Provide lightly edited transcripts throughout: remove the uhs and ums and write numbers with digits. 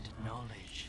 and knowledge.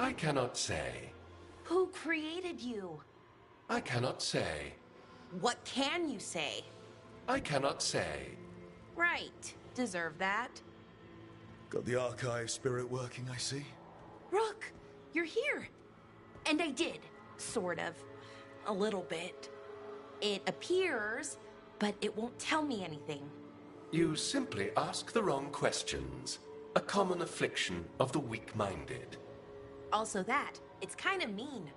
I cannot say. Who created you? I cannot say. What can you say? I cannot say. Right. Deserve that. Got the archive spirit working, I see. Rook, you're here. And I did, sort of. A little bit. It appears, but it won't tell me anything. You simply ask the wrong questions. A common affliction of the weak-minded. Also that, it's kind of mean.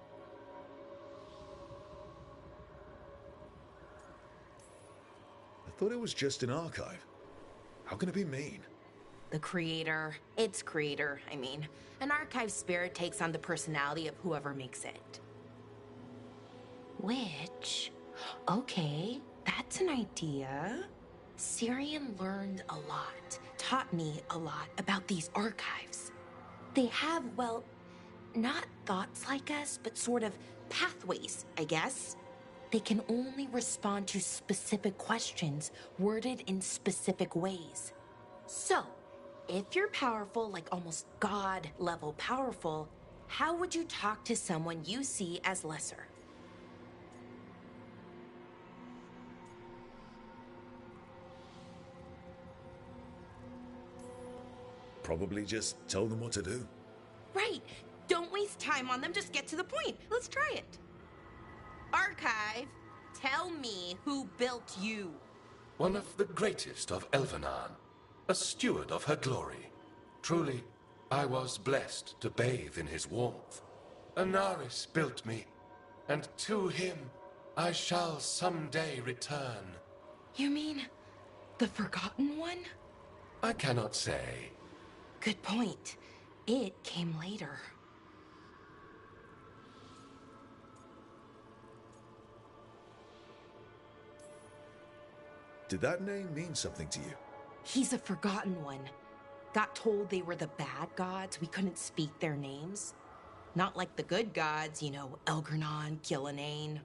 I thought it was just an archive. How can it be mean? The creator, its creator, I mean. An archive spirit takes on the personality of whoever makes it. Which, okay, that's an idea. Syrian learned a lot, taught me a lot about these archives. They have, well, not thoughts like us, but sort of pathways, I guess. They can only respond to specific questions worded in specific ways. So, if you're powerful, like almost God-level powerful, how would you talk to someone you see as lesser? Probably just tell them what to do. Right. Don't waste time on them, just get to the point. Let's try it. Archive, tell me who built you. One of the greatest of Elvenan. A steward of her glory. Truly, I was blessed to bathe in his warmth. Anaris built me, and to him I shall someday return. You mean the Forgotten One? I cannot say. Good point. It came later. Did that name mean something to you? He's a Forgotten One. Got told they were the bad gods, we couldn't speak their names. Not like the good gods, you know, Elgernon, Gillenane.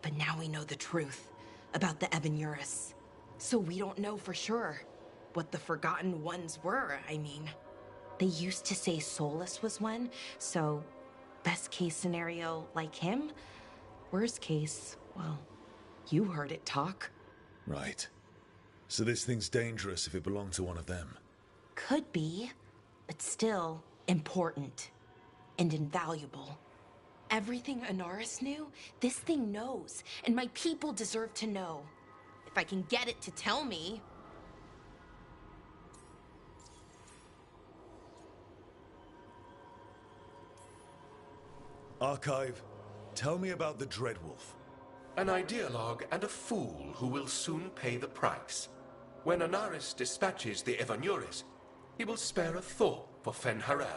But now we know the truth about the Ebenuris. So we don't know for sure what the Forgotten Ones were, I mean. They used to say Solus was one, so best case scenario like him. Worst case, well, you heard it talk. Right. So this thing's dangerous if it belonged to one of them. Could be, but still important and invaluable. Everything Anaris knew, this thing knows, and my people deserve to know. If I can get it to tell me. Archive, tell me about the Dreadwolf. An ideologue and a fool who will soon pay the price. When Anaris dispatches the Evanuris, he will spare a thought for Fen'Harel.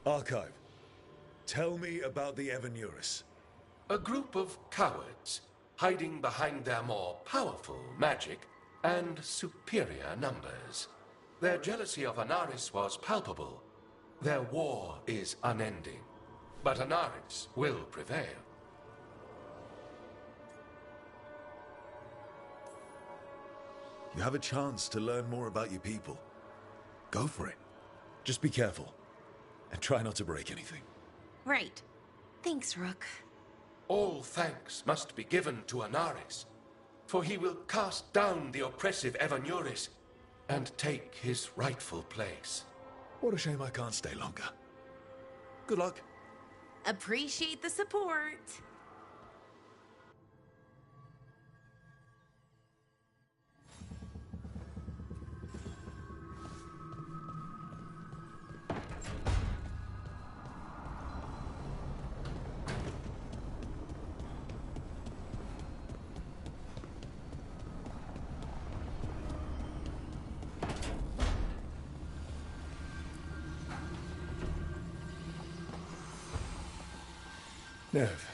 Archive, tell me about the Evanuris. A group of cowards, hiding behind their more powerful magic and superior numbers. Their jealousy of Anaris was palpable. Their war is unending. But Anaris will prevail. You have a chance to learn more about your people. Go for it. Just be careful. And try not to break anything. Right. Thanks, Rook. All thanks must be given to Anaris, for he will cast down the oppressive Evanuris and take his rightful place. What a shame I can't stay longer. Good luck. Appreciate the support. Nev,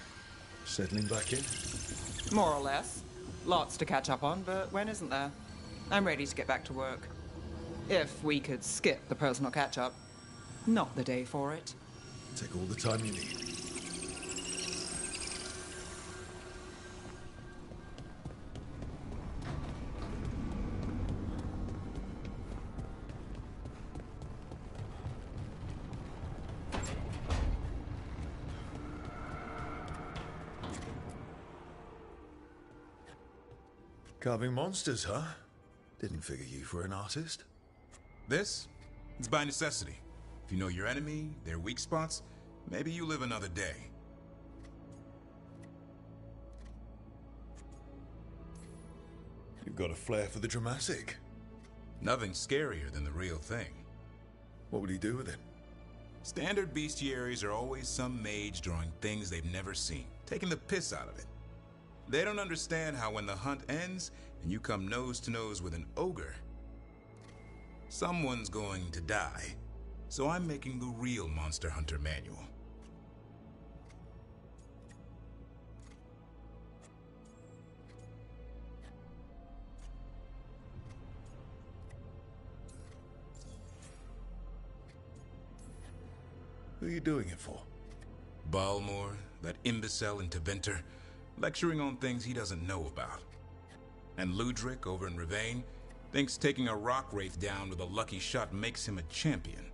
settling back in? More or less. Lots to catch up on, but when isn't there? I'm ready to get back to work. If we could skip the personal catch-up. Not the day for it. Take all the time you need. Carving monsters, huh? Didn't figure you for an artist. This? It's by necessity. If you know your enemy, their weak spots, maybe you live another day. You've got a flair for the dramatic. Nothing scarier than the real thing. What would he do with it? Standard bestiaries are always some mage drawing things they've never seen, taking the piss out of it. They don't understand how when the hunt ends and you come nose to nose with an ogre, someone's going to die. So I'm making the real Monster Hunter manual. Who are you doing it for? Balmor, that imbecile interventor, lecturing on things he doesn't know about. And Ludric over in Ravane thinks taking a rock wraith down with a lucky shot makes him a champion.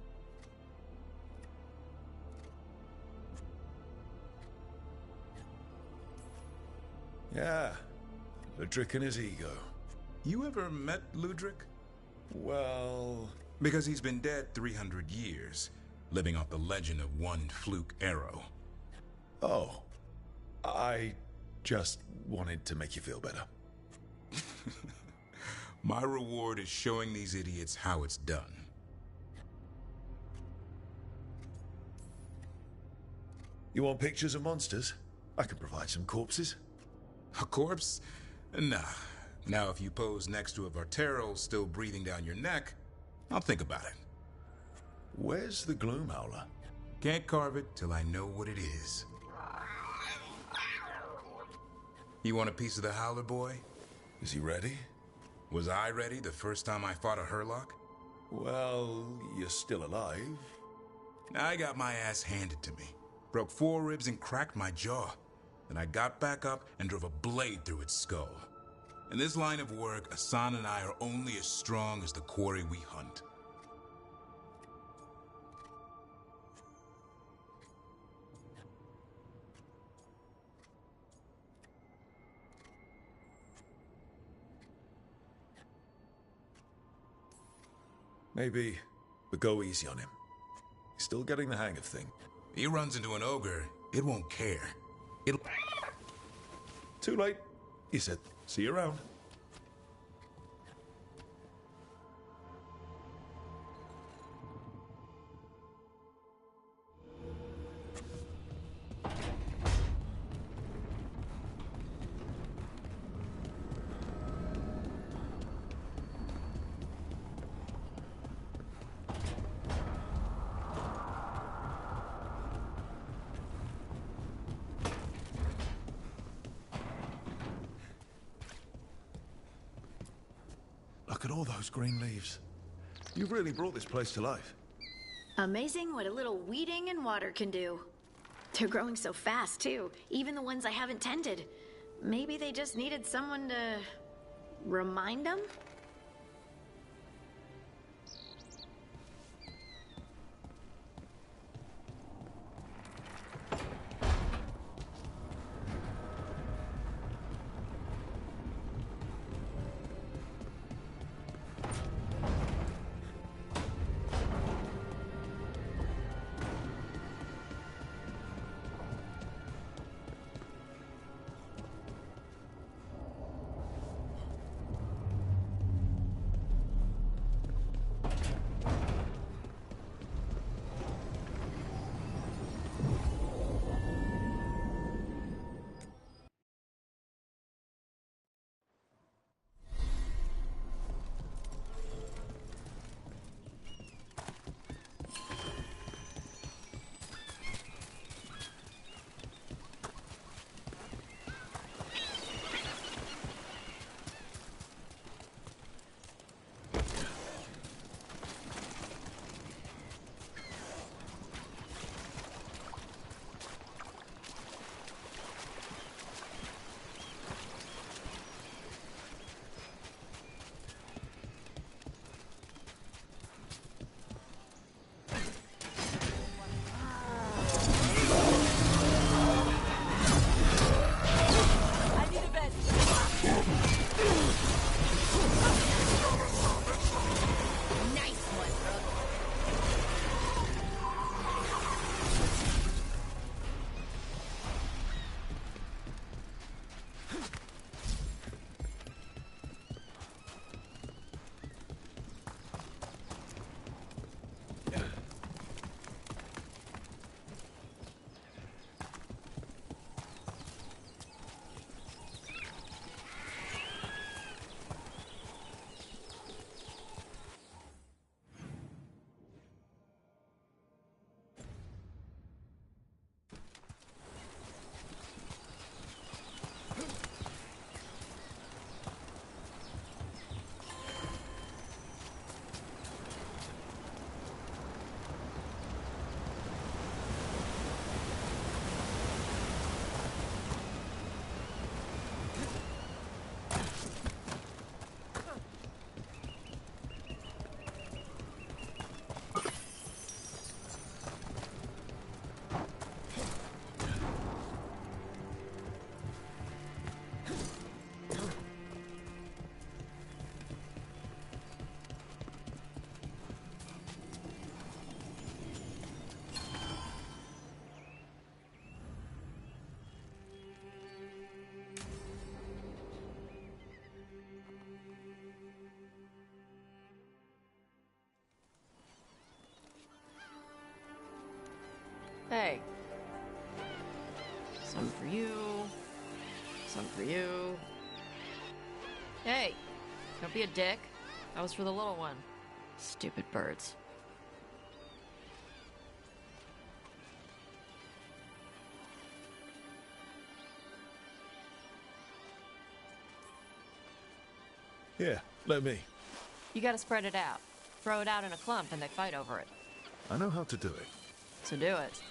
Yeah, Ludric and his ego. You ever met Ludric? Well... Because he's been dead 300 years, living off the legend of one fluke arrow. Oh. I just wanted to make you feel better. My reward is showing these idiots how it's done. You want pictures of monsters? I can provide some corpses. A corpse? Nah. Now if you pose next to a Vartero still breathing down your neck, I'll think about it. Where's the Gloom Howler? Can't carve it till I know what it is. You want a piece of the Howler, boy? Is he ready? Was I ready the first time I fought a Hurlock? Well, you're still alive. I got my ass handed to me. Broke 4 ribs and cracked my jaw. Then I got back up and drove a blade through its skull. In this line of work, Asan and I are only as strong as the quarry we hunt. Maybe, but go easy on him. He's still getting the hang of things. He runs into an ogre, it won't care. It'll... Too late. He said, see you around. Look at all those green leaves. You've really brought this place to life. Amazing what a little weeding and water can do. They're growing so fast, too. Even the ones I haven't tended. Maybe they just needed someone to remind them? Hey. Some for you. Some for you. Hey, don't be a dick. That was for the little one. Stupid birds. Here, let me. You gotta spread it out. Throw it out in a clump and they fight over it. I know how to do it. So do it.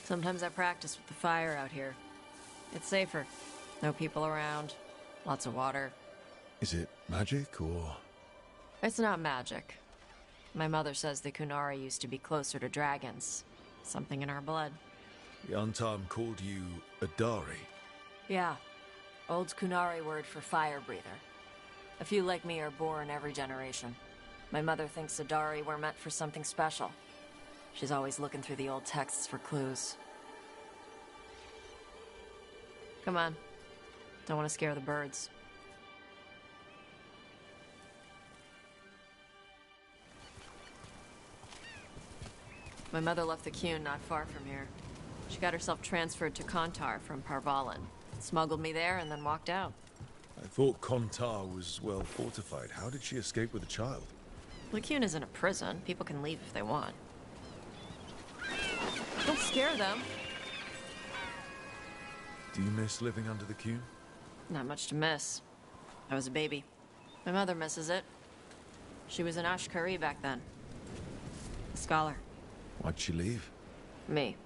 Sometimes I practice with the fire out here. It's safer. No people around. Lots of water. Is it magic, or...? It's not magic. My mother says the Kunari used to be closer to dragons. Something in our blood. The Untarm called you a Dari. Yeah. Old Kunari word for fire breather. A few like me are born every generation. My mother thinks the Dari were meant for something special. She's always looking through the old texts for clues. Come on. Don't want to scare the birds. My mother left the Qun not far from here. She got herself transferred to Kontar from Parvalan. Smuggled me there and then walked out. I thought Kontar was well fortified. How did she escape with a child? The Qun isn't a prison. People can leave if they want. Don't scare them. Do you miss living under the Qun? Not much to miss. I was a baby. My mother misses it. She was an Ashkari back then. A scholar. Why'd she leave? Me.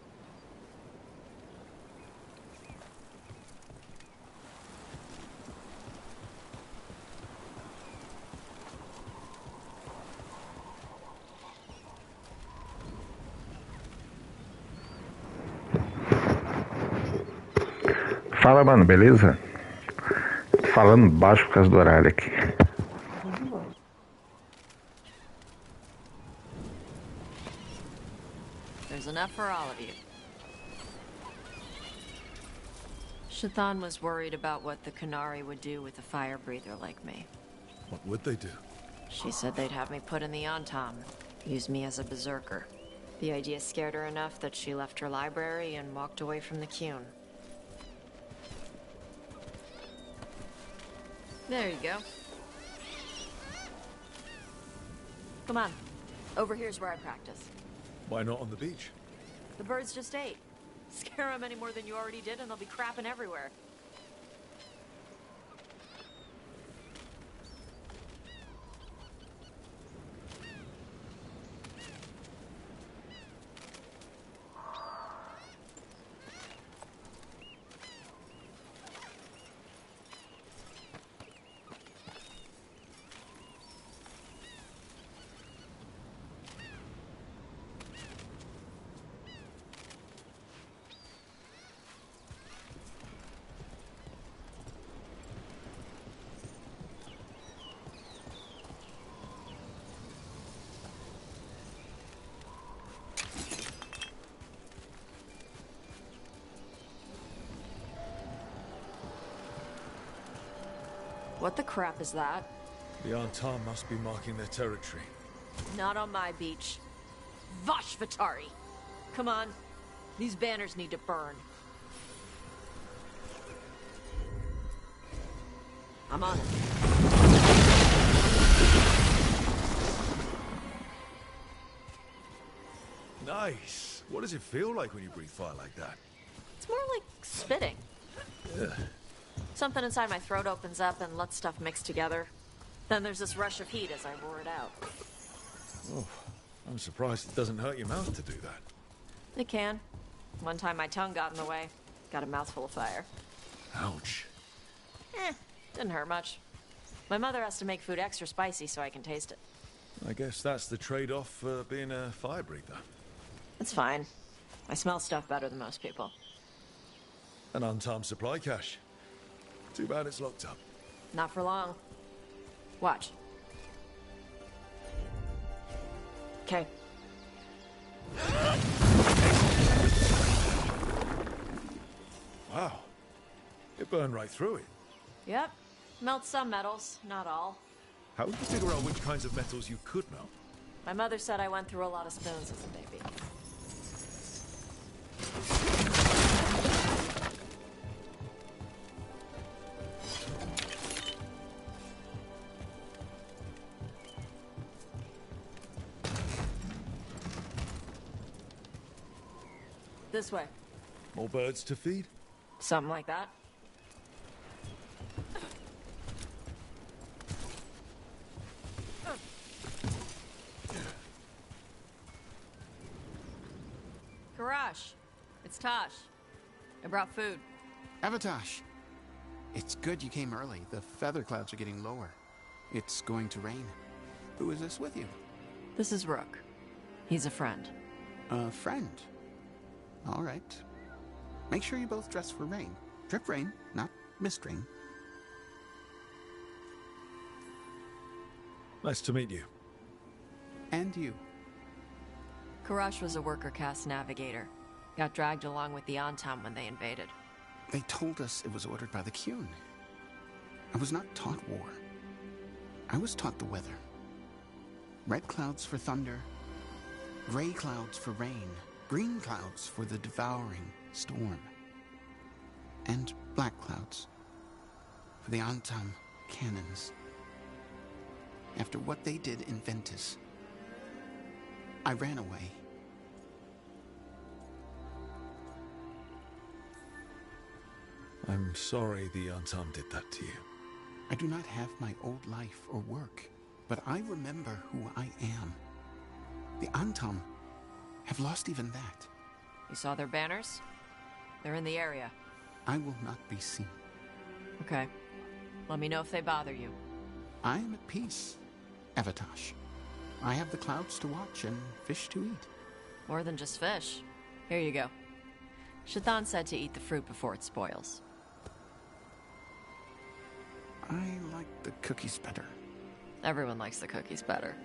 Fala, mano, beleza? Tô falando baixo por causa do horário aqui. There's enough for all of you. Shathan was worried about what the Qunari would do with a fire breather like me. What would they do? She said they'd have me put in the Antam, use me as a berserker. The idea scared her enough that she left her library and walked away from the Qun. There you go. Come on. Over here's where I practice. Why not on the beach? The birds just ate. Scare them any more than you already did and they'll be crapping everywhere. What the crap is that? The Antam must be marking their territory. Not on my beach. Vash Vatari! Come on. These banners need to burn. I'm on it. Nice. What does it feel like when you breathe fire like that? It's more like spitting. Yeah. Something inside my throat opens up and lets stuff mix together. Then there's this rush of heat as I roar it out. Oh, I'm surprised it doesn't hurt your mouth to do that. It can. One time my tongue got in the way. Got a mouthful of fire. Ouch. Didn't hurt much. My mother has to make food extra spicy so I can taste it. I guess that's the trade-off for being a fire breather. It's fine. I smell stuff better than most people. An untimed supply cache. Too bad it's locked up. Not for long. Watch. Okay. Wow. It burned right through it. Yep. Melts some metals, not all. How did you figure out which kinds of metals you could melt? My mother said I went through a lot of spoons as a baby. This way. More birds to feed? Something like that. Karash, it's Tosh. I brought food. Avatosh, it's good you came early. The feather clouds are getting lower. It's going to rain. Who is this with you? This is Rook. He's a friend. A friend? All right. Make sure you both dress for rain. Drip rain, not mist rain. Nice to meet you. And you. Karash was a worker caste navigator. Got dragged along with the Antam when they invaded. They told us it was ordered by the Qun. I was not taught war. I was taught the weather. Red clouds for thunder, gray clouds for rain, green clouds for the devouring storm, and black clouds for the Antam cannons. After what they did in Ventus, I ran away. I'm sorry the Antam did that to you. I do not have my old life or work, but I remember who I am. The Antam have lost even that. You saw their banners? They're in the area. I will not be seen. Okay. Let me know if they bother you. I am at peace, Evatash. I have the clouds to watch and fish to eat. More than just fish. Here you go. Shathan said to eat the fruit before it spoils. I like the cookies better. Everyone likes the cookies better.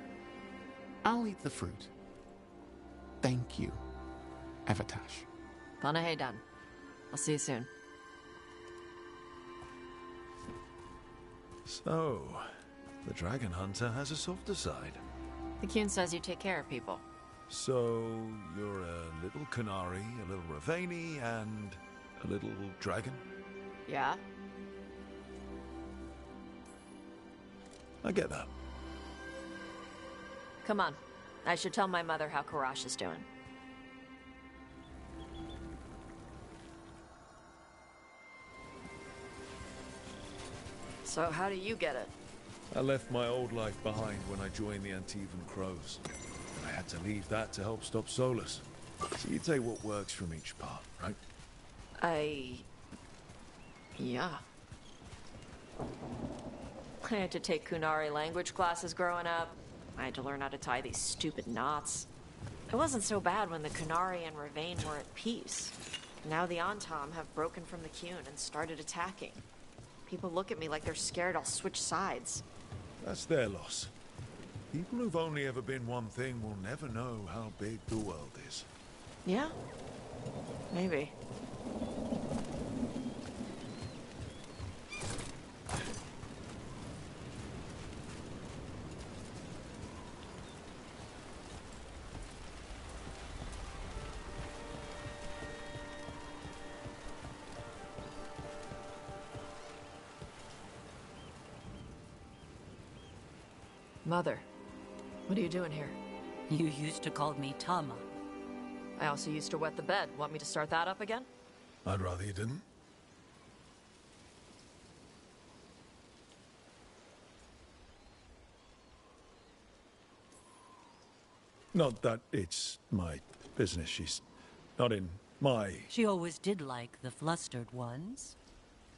I'll eat the fruit. Thank you, Evatash. Panahedan. I'll see you soon. So, the Dragon Hunter has a softer side. The Kyun says you take care of people. So, you're a little Qunari, a little Ravani, and a little dragon? Yeah? I get that. Come on. I should tell my mother how Karash is doing. So how do you get it? I left my old life behind when I joined the Antivan Crows. I had to leave that to help stop Solus. So you take what works from each part, right? Yeah. I had to take Qunari language classes growing up. I had to learn how to tie these stupid knots. It wasn't so bad when the Qunari and Ravane were at peace. Now the Antam have broken from the Kyun and started attacking. People look at me like they're scared I'll switch sides. That's their loss. People who've only ever been one thing will never know how big the world is. Yeah? Maybe. Mother, what are you doing here? You used to call me Tama. I also used to wet the bed. Want me to start that up again? I'd rather you didn't. Not that it's my business. She's not in my... She always did like the flustered ones.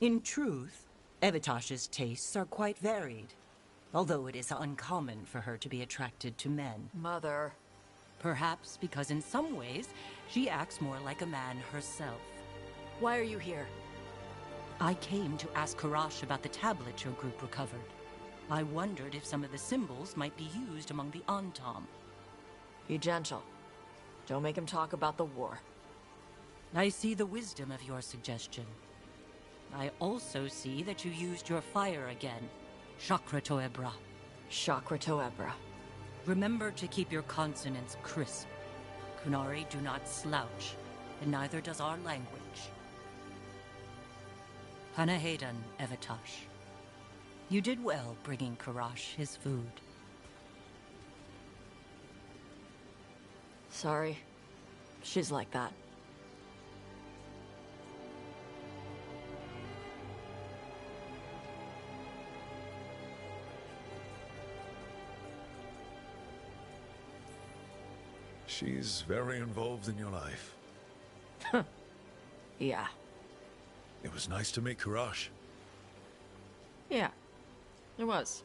In truth, Evitash's tastes are quite varied. Although it is uncommon for her to be attracted to men. Mother. Perhaps because in some ways, she acts more like a man herself. Why are you here? I came to ask Karash about the tablet your group recovered. I wondered if some of the symbols might be used among the Antam. Be gentle. Don't make him talk about the war. I see the wisdom of your suggestion. I also see that you used your fire again. Chakra Toebra. Chakra Toebra. Remember to keep your consonants crisp. Qunari do not slouch, and neither does our language. Panahedan, Evitash. You did well bringing Karash his food. Sorry. She's like that. She's very involved in your life. Yeah. It was nice to meet Karash. Yeah. It was.